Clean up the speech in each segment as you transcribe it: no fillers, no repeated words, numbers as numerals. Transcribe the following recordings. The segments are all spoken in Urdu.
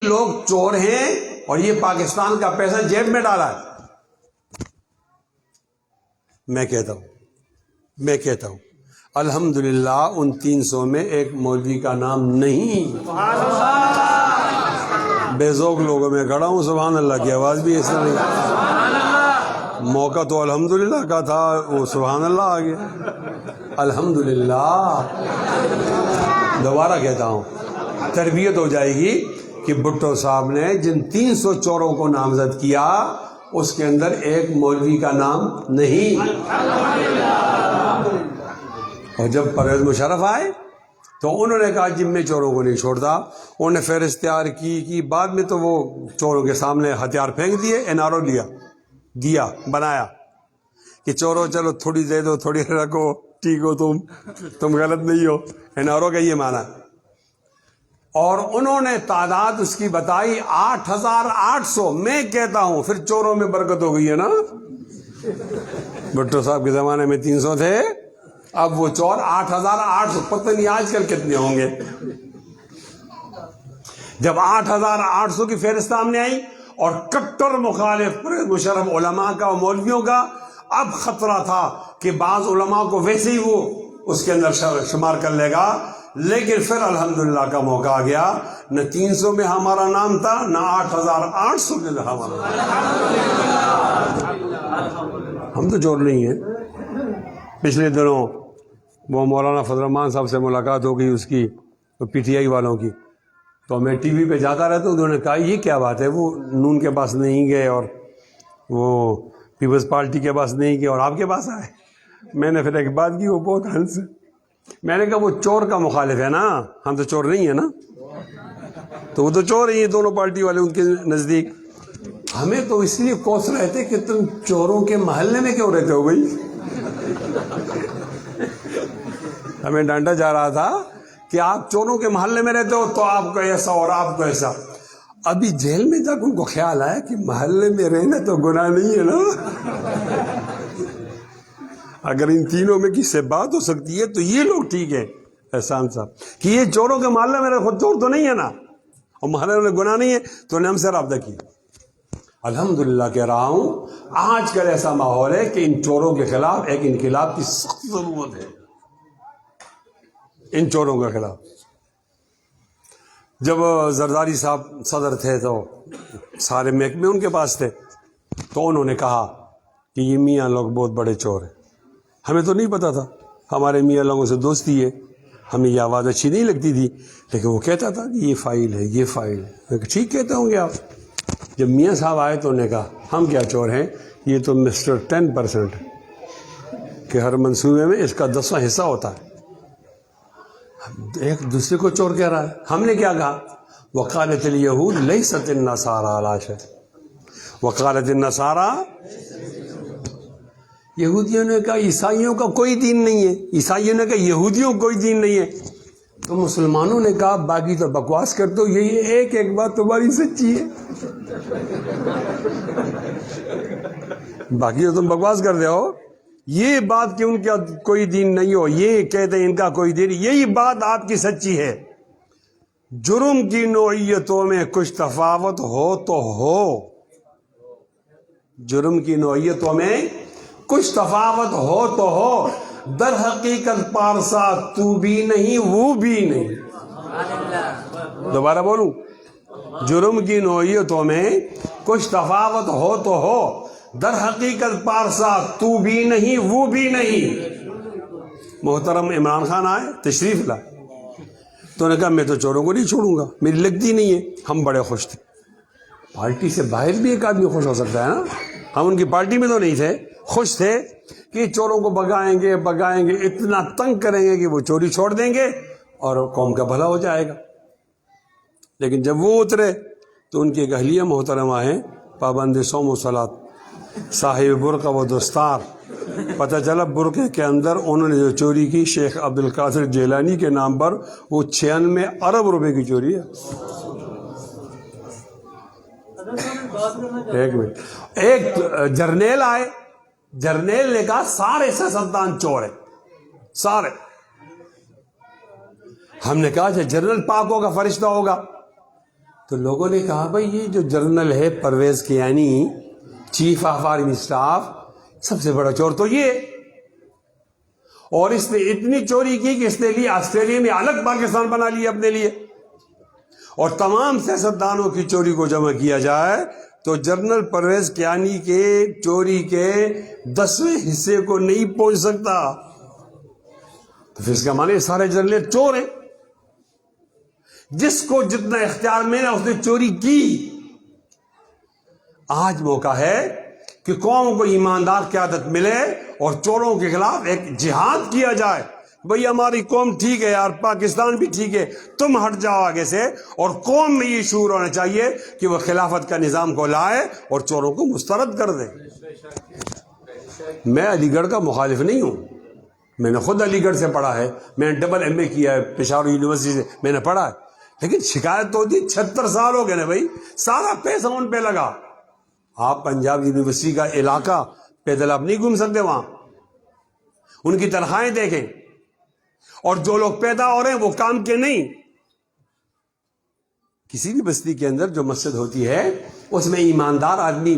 لوگ چور ہیں اور یہ پاکستان کا پیسہ جیب میں ڈالا ہے. میں کہتا ہوں الحمدللہ ان 300 میں ایک مولوی کا نام نہیں. بے ذوق لوگوں میں کھڑا ہوں, سبحان اللہ کی آواز بھی اس طرح نہیں. موقع تو الحمدللہ کا تھا, وہ سبحان اللہ آ گیا. الحمدللہ دوبارہ کہتا ہوں, تربیت ہو جائے گی کہ بھٹو صاحب نے جن 300 چوروں کو نامزد کیا اس کے اندر ایک مولوی کا نام نہیں. اور جب پرویز مشرف آئے تو انہوں نے کہا جن میں چوروں کو نہیں چھوڑتا. انہوں نے فہرست تیار کی بعد میں تو وہ چوروں کے سامنے ہتھیار پھینک دیے, NRO دیا بنایا کہ چوروں چلو تھوڑی دے دو, تھوڑی رکھو, ٹھیک ہو تم غلط نہیں ہو. NRO کا یہ معنی. اور انہوں نے تعداد اس کی بتائی 8,800. میں کہتا ہوں پھر چوروں میں برکت ہو گئی ہے نا. بھٹو صاحب کے زمانے میں 300 تھے, اب وہ چور 8,800. پتہ نہیں آج کل کتنے ہوں گے. جب 8,800 کی فہرست سامنے آئی اور کٹر مخالف مشرف علماء کا اور مولویوں کا, اب خطرہ تھا کہ بعض علماء کو ویسے ہی وہ اس کے اندر شمار کر لے گا. لیکن پھر الحمدللہ کا موقع آ گیا, نہ 300 میں ہمارا نام تھا نہ 8,800 میں ہمارا نام. ہم تو چور نہیں ہیں. پچھلے دنوں وہ مولانا فضل الرحمان صاحب سے ملاقات ہو گئی اس کی, PTI والوں کی. تو میں ٹی وی پہ جاتا رہتا ہوں. انہوں نے کہا یہ کیا بات ہے, وہ نون کے پاس نہیں گئے اور وہ پیپلز پارٹی کے پاس نہیں گئے اور آپ کے پاس آئے. میں نے پھر ایک بات کی, وہ بہت ہنس. میں نے کہا وہ چور کا مخالف ہے نا, ہم تو چور نہیں ہیں نا. تو وہ تو چور ہی ہیں دونوں پارٹی والے ان کے نزدیک. ہمیں تو اس لیے کوس رہے تھے کہ تم چوروں کے محلے میں کیوں رہتے ہو بھائی. ہمیں ڈانٹا جا رہا تھا کہ آپ چوروں کے محلے میں رہتے ہو تو آپ کو ایسا اور آپ کو ایسا. ابھی جیل میں جا کے ان کو خیال آیا کہ محلے میں رہنا تو گناہ نہیں ہے نا. اگر ان تینوں میں کسی سے بات ہو سکتی ہے تو یہ لوگ ٹھیک ہے احسان صاحب, کہ یہ چوروں کے محلے میں خود چور تو نہیں ہے نا اور محلے میں گناہ نہیں ہے, تو نے ہم سے رابطہ کیا. الحمدللہ کہہ رہا ہوں آج کل ایسا ماحول ہے کہ ان چوروں کے خلاف ایک انقلاب کی سخت ضرورت ہے. ان چوروں کے خلاف جب زرداری صاحب صدر تھے تو سارے محکمے ان کے پاس تھے, تو انہوں نے کہا کہ یہ میاں لوگ بہت بڑے چور ہیں. ہمیں تو نہیں پتا تھا, ہمارے میاں لوگوں سے دوستی ہے, ہمیں یہ آواز اچھی نہیں لگتی تھی, لیکن وہ کہتا تھا کہ یہ فائل ہے, یہ فائل ہے. میں کہا ٹھیک کہتے ہوں گے آپ. جب میاں صاحب آئے تو انہوں نے کہا ہم کیا چور ہیں, یہ تو مسٹر 10% کہ ہر منصوبے میں اس کا 10واں حصہ ہوتا ہے. ایک دوسرے کو چور کہہ رہا ہے. ہم نے کیا کہا, وقالت الیہود لیست النصارى علی شیء, وقالت النصارى, یہودیوں نے کہا عیسائیوں کا کوئی دین نہیں ہے, عیسائیوں نے کہا یہودیوں کا کوئی دین نہیں ہے. تو مسلمانوں نے کہا باقی تو بکواس کرتے ہو, یہی ایک بات تمہاری سچی ہے, باقی تو تم بکواس کرتے ہو. یہ بات کہ ان کا کوئی دین نہیں ہو, یہ کہتے ہیں ان کا کوئی دین, یہی بات آپ کی سچی ہے. جرم کی نوعیتوں میں کچھ تفاوت ہو تو ہو, جرم کی نوعیتوں میں کچھ تفاوت ہو تو ہو, در حقیقت پارسا تو بھی نہیں وہ بھی نہیں. دوبارہ بولوں, جرم کی نوعیتوں میں کچھ تفاوت ہو تو ہو, در حقیقت پارسا تو بھی نہیں وہ بھی نہیں. محترم عمران خان آئے, تشریف لائے, تو نے کہا میں تو چوروں کو نہیں چھوڑوں گا, میری لگتی نہیں ہے. ہم بڑے خوش تھے. پارٹی سے باہر بھی ایک آدمی خوش ہو سکتا ہے نا, ہم ان کی پارٹی میں تو نہیں تھے, خوش تھے کہ چوروں کو بگائیں گے, اتنا تنگ کریں گے کہ وہ چوری چھوڑ دیں گے اور قوم کا بھلا ہو جائے گا. لیکن جب وہ اترے تو ان کی ایک اہلیہ محترمہ ہیں, پابند صوم و صلاۃ, صاحب برقع و دستار. پتہ چلا برقعے کے اندر انہوں نے جو چوری کی شیخ عبد القادر جیلانی کے نام پر, وہ 96 ارب روپے کی چوری ہے. ایک منٹ, ایک جرنیل آئے, جرنیل نے کہا سارے سیاستدان چور ہیں, سارے. ہم نے کہا جنرل پاک ہوگا, فرشتہ ہوگا, تو لوگوں نے کہا بھائی یہ جو جنرل ہے Pervez Kayani, chief of army staff, سب سے بڑا چور تو یہ، اور اس نے اتنی چوری کی کہ اس نے لیے آسٹریلیا میں الگ پاکستان بنا لیا اپنے لیے، اور تمام سیاستدانوں کی چوری کو جمع کیا جائے تو جنرل پرویز کیانی کے چوری کے 10ویں حصے کو نہیں پہنچ سکتا۔ تو پھر اس کا معنی سارے جنرل چور ہیں، جس کو جتنا اختیار ملا اس نے چوری کی۔ آج موقع ہے کہ قوم کو ایماندار قیادت ملے اور چوروں کے خلاف ایک جہاد کیا جائے۔ بھئی ہماری قوم ٹھیک ہے یار، پاکستان بھی ٹھیک ہے، تم ہٹ جاؤ آگے سے، اور قوم میں یہ شعور ہونا چاہیے کہ وہ خلافت کا نظام کو لائے اور چوروں کو مسترد کر دے۔ میں علی گڑھ کا مخالف نہیں ہوں، میں نے خود علی گڑھ سے پڑھا ہے، میں نے ڈبل ایم اے کیا ہے پشاور یونیورسٹی سے، میں نے پڑھا ہے، لیکن شکایت تو ہوتی 76 سال ہو گئے نا بھائی، سارا پیسہ ان پہ لگا۔ آپ پنجاب یونیورسٹی کا علاقہ پیدل آپ نہیں گھوم سکتے وہاں، ان کی تنخواہیں دیکھیں، اور جو لوگ پیدا ہو رہے ہیں وہ کام کے نہیں۔ کسی بھی بستی کے اندر جو مسجد ہوتی ہے اس میں ایماندار آدمی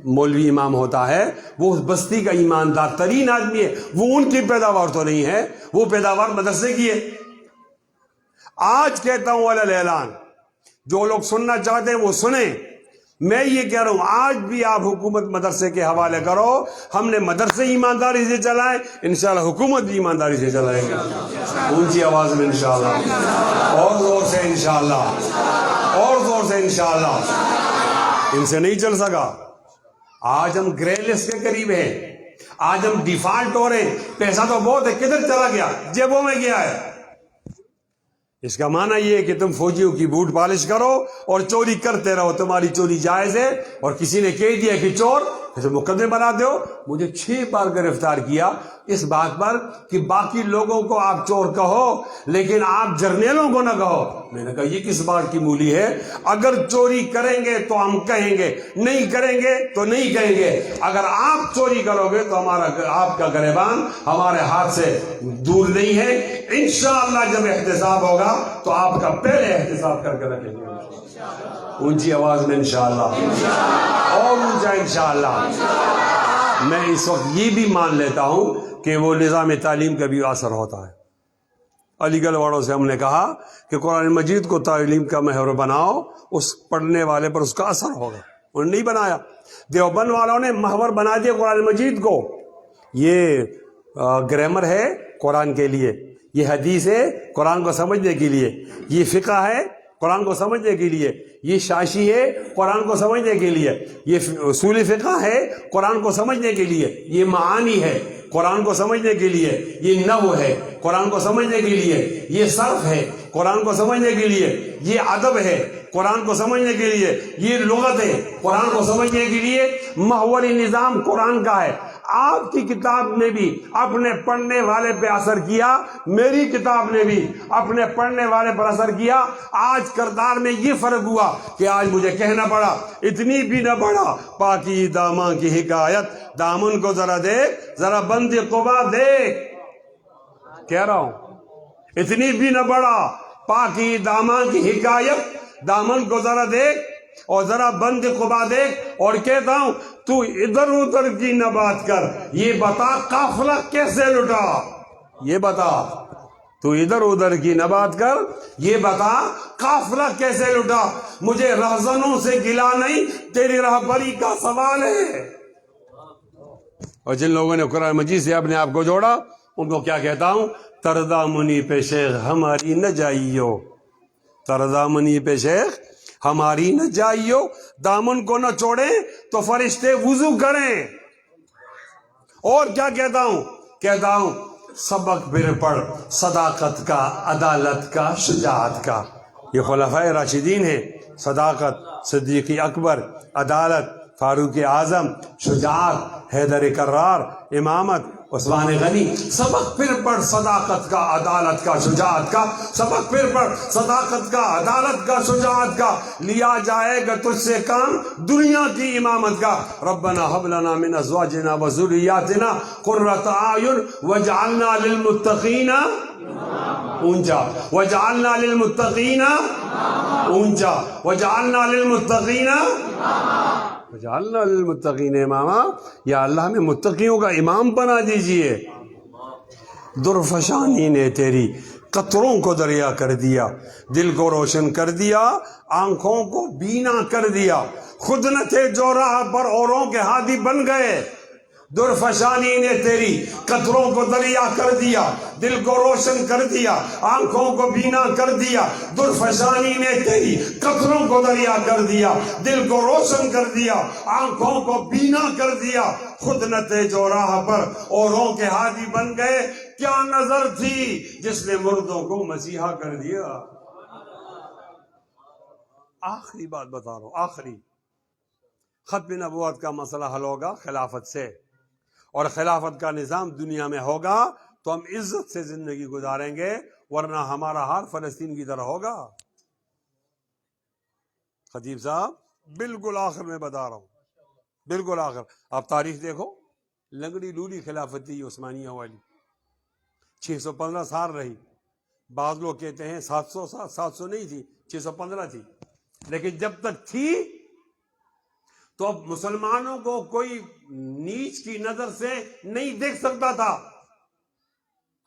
مولوی امام ہوتا ہے، وہ اس بستی کا ایماندار ترین آدمی ہے، وہ ان کی پیداوار تو نہیں ہے، وہ پیداوار مدرسے کی ہے۔ آج کہتا ہوں علی الاعلان، جو لوگ سننا چاہتے ہیں وہ سنیں، میں یہ کہہ رہا ہوں آج بھی آپ حکومت مدرسے کے حوالے کرو، ہم نے مدرسے ایمانداری سے چلائیں، انشاءاللہ حکومت بھی ایمانداری سے چلائے گا، اونچی آواز میں انشاءاللہ، اور زور سے انشاءاللہ، اور زور سے انشاءاللہ۔ ان سے نہیں چل سکا۔ آج ہم گرے لسٹ کے قریب ہیں، آج ہم ڈیفالٹ ہو رہے ہیں، پیسہ تو بہت ہے، کدھر چلا گیا؟ جیبوں میں گیا ہے۔ اس کا معنی یہ ہے کہ تم فوجیوں کی بوٹ پالش کرو اور چوری کرتے رہو، تمہاری چوری جائز ہے، اور کسی نے کہہ دیا کہ چور، پھر مقدمے بنا دو۔ مجھے 6 بار گرفتار کیا اس بات پر کہ باقی لوگوں کو آپ چور کہو لیکن آپ جرنیلوں کو نہ کہو۔ میں نے کہا یہ کس بات کی مولی ہے؟ اگر چوری کریں گے تو ہم کہیں گے، نہیں کریں گے تو نہیں کہیں گے۔ اگر آپ چوری کرو گے تو آپ کا گریبان ہمارے ہاتھ سے دور نہیں ہے۔ انشاءاللہ جب احتساب ہوگا تو آپ کا پہلے احتساب کر کے رکھیں گے، اونچی آواز میں انشاءاللہ، اور اونچا انشاءاللہ۔ میں اس وقت یہ بھی مان لیتا ہوں کہ وہ نظام تعلیم کا بھی اثر ہوتا ہے۔ علی گڑھ والوں سے ہم نے کہا کہ قرآن مجید کو تعلیم کا محور بناؤ، اس پڑھنے والے پر اس کا اثر ہوگا، انہوں نے نہیں بنایا۔ دیوبند والوں نے محور بنا دیا قرآن مجید کو، یہ گرامر ہے قرآن کے لیے، یہ حدیث ہے قرآن کو سمجھنے کے لیے، یہ فقہ ہے قرآن کو سمجھنے کے لیے، یہ شاشی ہے قرآن کو سمجھنے کے لیے، یہ اصول فقہ ہے قرآن کو سمجھنے کے لیے، یہ معانی ہے قرآن کو سمجھنے کے لیے، یہ نحو ہے قرآن کو سمجھنے کے لیے، یہ صرف ہے قرآن کو سمجھنے کے لیے، یہ ادب ہے قرآن کو سمجھنے کے لیے، یہ لغت ہے قرآن کو سمجھنے کے لیے۔ محوری نظام قرآن کا ہے۔ آپ کی کتاب نے بھی اپنے پڑھنے والے پہ اثر کیا، میری کتاب نے بھی اپنے پڑھنے والے پر اثر کیا۔ آج کردار میں یہ فرق ہوا کہ آج مجھے کہنا پڑا، اتنی بھی نہ بڑھا پاکی داماں کی حکایت، دامن کو ذرا دیکھ، ذرا بند قبا دیکھ، کہہ رہا ہوں اتنی بھی نہ بڑھا پاکی داماں کی حکایت، دامن کو ذرا دیکھ اور ذرا بند قبا دیکھ، اور کہتا ہوں تو ادھر ادھر کی نہ بات کر، یہ بتا قافلہ کیسے لٹا، یہ بتا تو ادھر ادھر کی نہ بات کر، یہ بتا قافلہ کیسے لٹا، مجھے رہزنوں سے گلا نہیں، تیری رہبری کا سوال ہے۔ اور جن لوگوں نے قرآن مجید سے اپنے آپ کو جوڑا ان کو کیا کہتا ہوں، تردامنی پہ شیخ ہماری نہ جائیو، تردامنی پہ شیخ ہماری نہ جائیو، دامن کو نہ چھوڑیں تو فرشتے وضو کریں۔ اور کیا کہتا ہوں سبق پھر پڑھ صداقت کا، عدالت کا، شجاعت کا۔ یہ خلفائے راشدین ہیں، صداقت صدیق اکبر، عدالت فاروق اعظم، شجاعت حیدر کرار، امامت عثمان غنی۔ سبق پھر پڑھ صداقت کا، عدالت کا، شجاعت کا، سبق پھر پڑھ صداقت کا، عدالت کا، شجاعت کا، لیا جائے گا تجھ سے کام دنیا کی امامت کا۔ ربنا هب لنا من ازواجنا وذریاتنا قرۃ اعین واجعلنا للمتقین اونچا، واجعلنا للمتقین اونچا. وجعلنا للمتقین وجعلنا للمتقین اماما، یا اللہ ہمیں متقیوں کا امام بنا دیجئے. درفشانی نے تیری قطروں کو دریا کر دیا، دل کو روشن کر دیا، آنکھوں کو بینا کر دیا. خود نہ تھے جو راہ پر اوروں کے ہادی بن گئے. درفشانی نے تیری قطروں کو دریا کر دیا، دل کو روشن کر دیا، آنکھوں کو بینا کر دیا. درفشانی نے تیری قطروں کو دریا کر دیا، دل کو روشن کر دیا، آنکھوں کو بینا کر دیا. خود نہ تھے جو راہ پر اوروں کے ہادی بن گئے. کیا نظر تھی جس نے مردوں کو مسیحا کر دیا. آخری بات بتا رہا ہوں، آخری. ختم نبوت کا مسئلہ حل ہوگا خلافت سے، اور خلافت کا نظام دنیا میں ہوگا تو ہم عزت سے زندگی گزاریں گے، ورنہ ہمارا حال فلسطین کی طرح ہوگا. خطیب صاحب بالکل آخر میں بتا رہا ہوں، بالکل آخر. آپ تاریخ دیکھو، لنگڑی لولی خلافت تھی عثمانیہ والی، 615 سال رہی. بعض لوگ کہتے ہیں 700 نہیں تھی، 615 تھی. لیکن جب تک تھی تو اب مسلمانوں کو کوئی نیچ کی نظر سے نہیں دیکھ سکتا تھا.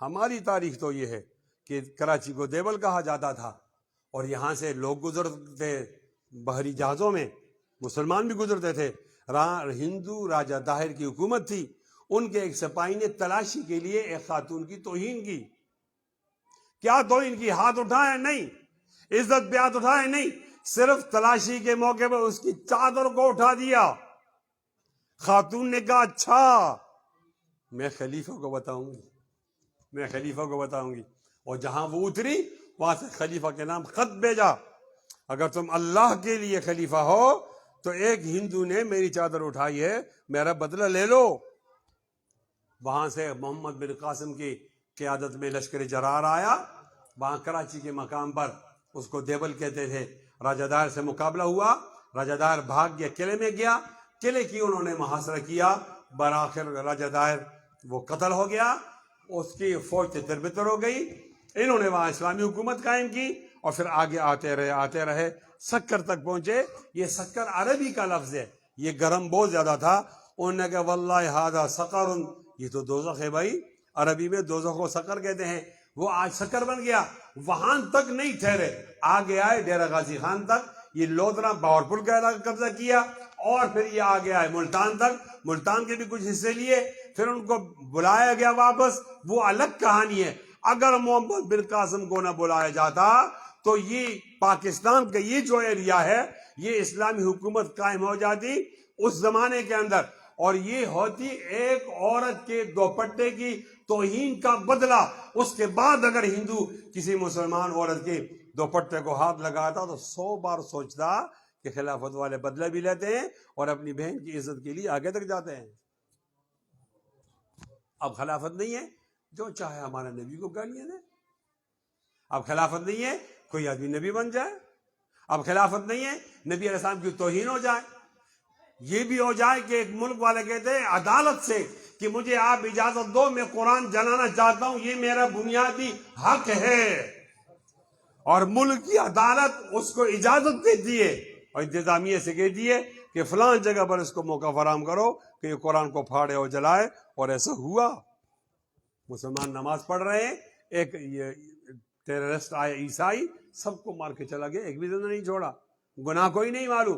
ہماری تاریخ تو یہ ہے کہ کراچی کو دیول کہا جاتا تھا، اور یہاں سے لوگ گزرتے بحری جہازوں میں، مسلمان بھی گزرتے تھے. ہندو راجہ داہر کی حکومت تھی، ان کے ایک سپاہی نے تلاشی کے لیے ایک خاتون کی توہین کی. کیا توہین کی؟ ہاتھ اٹھائے نہیں، عزت پہ ہاتھ اٹھائے نہیں، صرف تلاشی کے موقع پر اس کی چادر کو اٹھا دیا. خاتون نے کہا اچھا میں خلیفہ کو بتاؤں گی، میں خلیفہ کو بتاؤں گی. اور جہاں وہ اتری وہاں سے خلیفہ کے نام خط بھیجا، اگر تم اللہ کے لیے خلیفہ ہو تو ایک ہندو نے میری چادر اٹھائی ہے، میرا بدلہ لے لو. وہاں سے محمد بن قاسم کی قیادت میں لشکر جرار آیا. وہاں کراچی کے مقام پر، اس کو دیول کہتے تھے، راجہ داہر سے مقابلہ ہوا. راجہ داہر بھاگ گیا، قلعے میں گیا، قلعے کی انہوں نے محاصرہ کیا. براخر راجہ داہر وہ قتل ہو گیا، اس کی فوج تتر بتر ہو گئی. انہوں نے وہاں اسلامی حکومت قائم کی، اور پھر آگے آتے رہے، سکر تک پہنچے. یہ سکر عربی کا لفظ ہے، یہ گرم بہت زیادہ تھا. انہوں نے کہا واللہ ھذا سقر، یہ تو دوزخ ہے بھائی. عربی میں دوزخ کو سکر کہتے ہیں. وہ آج سکر بن گیا. وہاں تک نہیں ٹھہرے، آگے آئے ڈیرہ غازی خان تک. یہ لودھرا باورپور کا علاقہ قبضہ کیا، اور پھر یہ آگے آئے ملتان تک. ملتان کے بھی کچھ حصے لیے، پھر ان کو بلایا گیا واپس. وہ الگ کہانی ہے. اگر محمد بن قاسم کو نہ بلایا جاتا تو یہ پاکستان کا یہ جو ایریا ہے، یہ اسلامی حکومت قائم ہو جاتی اس زمانے کے اندر. اور یہ ہوتی ایک عورت کے دوپٹے کی توہین کا بدلہ. اس کے بعد اگر ہندو کسی مسلمان عورت کے دوپٹے کو ہاتھ لگاتا تو 100 بار سوچتا کہ خلافت والے بدلہ بھی لیتے ہیں اور اپنی بہن کی عزت کے لیے آگے تک جاتے ہیں. اب خلافت نہیں ہے، جو چاہے ہمارے نبی کو گالیاں دے. اب خلافت نہیں ہے کوئی آدمی نبی بن جائے. اب خلافت نہیں ہے نبی علیہ السلام کی توہین ہو جائے. یہ بھی ہو جائے کہ ایک ملک والے کہتے ہیں عدالت سے کہ مجھے آپ اجازت دو، میں قرآن جلانا چاہتا ہوں، یہ میرا بنیادی حق ہے. اور ملک کی عدالت اس کو اجازت دیتی ہے اور انتظامیہ سے کہتی ہے کہ فلاں جگہ پر اس کو موقع فراہم کرو کہ یہ قرآن کو پھاڑے اور جلائے. اور ایسا ہوا. مسلمان نماز پڑھ رہے ہیں، ایک ٹیررسٹ آئے عیسائی، سب کو مار کے چلا گیا، ایک بھی زندہ نہیں چھوڑا. گناہ کوئی نہیں معلوم.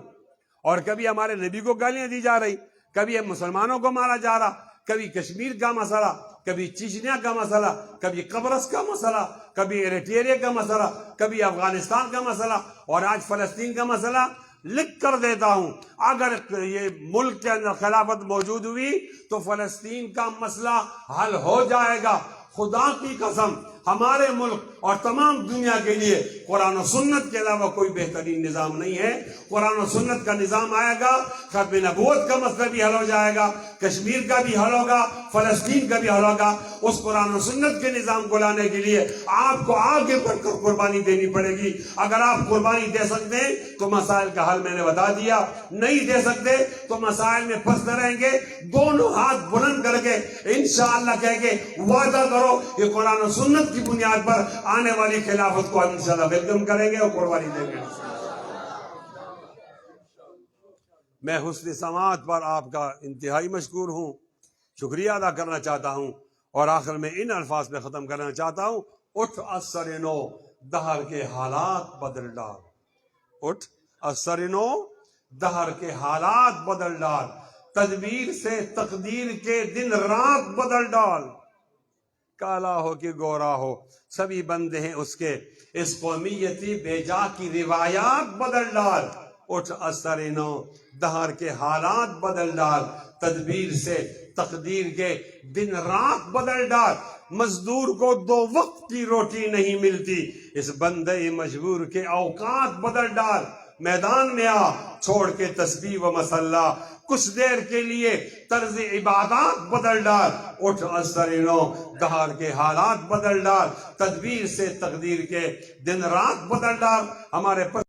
اور کبھی ہمارے نبی کو گالیاں دی جا رہی، کبھی مسلمانوں کو مارا جا رہا، کبھی کشمیر کا مسئلہ، کبھی چچنیا کا مسئلہ، کبھی قبرص کا مسئلہ، کبھی ایریٹریا کا مسئلہ، کبھی افغانستان کا مسئلہ، اور آج فلسطین کا مسئلہ. لکھ کر دیتا ہوں، اگر یہ ملک کے اندر خلافت موجود ہوئی تو فلسطین کا مسئلہ حل ہو جائے گا. خدا کی قسم ہمارے ملک اور تمام دنیا کے لیے قرآن و سنت کے علاوہ کوئی بہترین نظام نہیں ہے. قرآن و سنت کا نظام آئے گا، ختم نبوت کا مسئلہ بھی حل ہو جائے گا، کشمیر کا بھی حل ہوگا، فلسطین کا بھی حل ہوگا. اس قرآن و سنت کے نظام کو لانے کے لیے آپ کو آگے بڑھ کر قربانی دینی پڑے گی. اگر آپ قربانی دے سکتے ہیں تو مسائل کا حل میں نے بتا دیا، نہیں دے سکتے تو مسائل میں پھنستے رہیں گے. دونوں ہاتھ بلند کر کے انشاءاللہ کہہ کے وعدہ کرو کہ قرآن و سنت کی بنیاد پر آنے والی خلافت کو ہم انشاءاللہ ویلکم کریں گے اور قربانی دیں گے. میں حسن سماعت پر آپ کا انتہائی مشکور ہوں، شکریہ ادا کرنا چاہتا ہوں، اور آخر میں ان الفاظ پہ ختم کرنا چاہتا ہوں: اٹھ اثر نو، دہر کے حالات بدل ڈال. اٹھ اثر نو، دہر کے حالات بدل ڈال، تدبیر سے تقدیر کے دن رات بدل ڈال. کالا ہو کہ گورا ہو، سبھی بندے ہیں اس کے، اس قومیتی بے جا کی روایات بدل ڈال. اٹھ اثر نو، دہر کے حالات بدل ڈال، تدبیر سے تقدیر کے دن رات بدل ڈال. مزدور کو 2 وقت کی روٹی نہیں ملتی، اس بندے مجبور کے اوقات بدل ڈال. میدان میں آ، چھوڑ کے تسبیح و مسلح، کچھ دیر کے لیے طرز عبادات بدل ڈال. اٹھ اثر نو، دہر کے حالات بدل ڈال، تدبیر سے تقدیر کے دن رات بدل ڈال. ہمارے